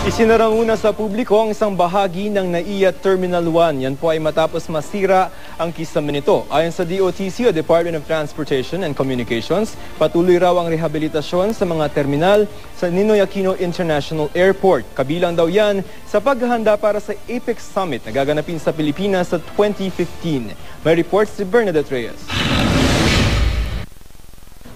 Isinara muna sa publiko ang isang bahagi ng NAIA Terminal 1. Yan po ay matapos masira ang kisame nito. Ayon sa DOTC o Department of Transportation and Communications, patuloy raw ang rehabilitasyon sa mga terminal sa Ninoy Aquino International Airport. Kabilang daw yan sa paghahanda para sa APEC Summit na gaganapin sa Pilipinas sa 2015. May reports si Bernadette Reyes.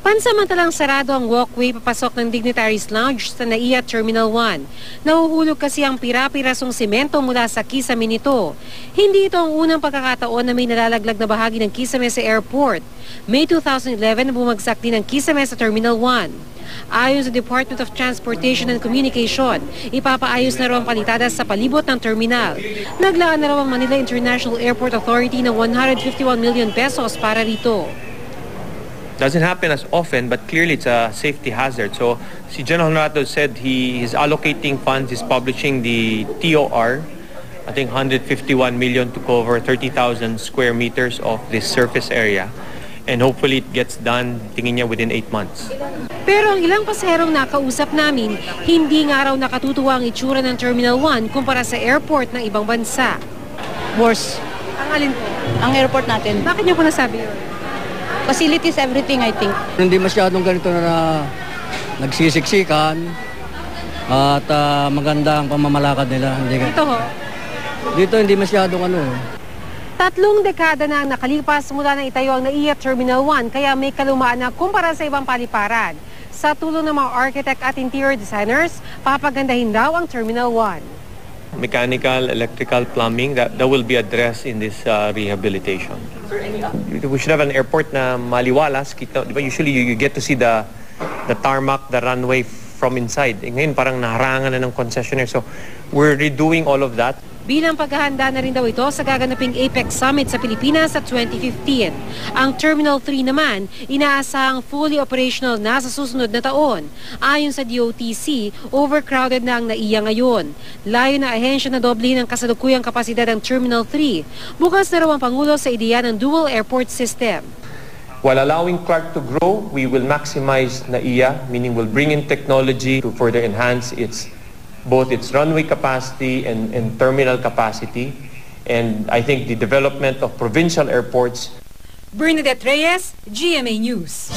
Pansamantalang sarado ang walkway papasok ng Dignitaries Lounge sa NAIA Terminal 1. Nahuhulog kasi ang pira-pirasong simento mula sa kisame nito. Hindi ito ang unang pagkakataon na may nalalaglag na bahagi ng kisame sa airport. May 2011 na bumagsak din ang kisame sa Terminal 1. Ayon sa Department of Transportation and Communication, ipapaayos na raw ang palitadas sa palibot ng terminal. Naglaan na raw ang Manila International Airport Authority ng 151 million pesos para rito. Doesn't happen as often, but clearly it's a safety hazard. So, si General Honorato said he is allocating funds, he's publishing the TOR, I think 151 million to cover 30,000 square meters of this surface area. And hopefully it gets done, tingin niya, within 8 months. Pero ang ilang pasaherong nakausap namin, hindi nga raw nakatutuwa ang itsura ng Terminal 1 kumpara sa airport ng ibang bansa. Worse. Ang alin po? Ang airport natin. Bakit niyo po nasabi yun? Facilities, everything, I think. Hindi masyadong ganito na nagsisiksikan at maganda ang pamamalakad nila. Dito ho? Dito hindi masyadong ano. 3 dekada na ang nakalipas mula nang itayo ang NAIA Terminal 1 kaya may kalumaan na kumpara sa ibang paliparan. Sa tulong ng mga architect at interior designers, papagandahin daw ang Terminal 1. Mechanical, electrical, plumbing, that will be addressed in this rehabilitation. We should have an airport na maliwalas. Usually you get to see the tarmac, the runway from inside. Ngayon parang naharangan na ng concessionaire. So we're redoing all of that. Bilang paghahanda na rin daw ito sa gaganaping APEC Summit sa Pilipinas sa 2015. Ang Terminal 3 naman, inaasahang fully operational na sa susunod na taon. Ayon sa DOTC, overcrowded na ang NAIA ngayon. Layo na ahensya na doblehin ang kasalukuyang kapasidad ng Terminal 3. Bukas na raw ang Pangulo sa ideya ng dual airport system. While allowing Clark to grow, we will maximize NAIA, meaning we'll bring in technology to further enhance both its runway capacity and terminal capacity. And I think the development of provincial airports. Bernadette Reyes, GMA News.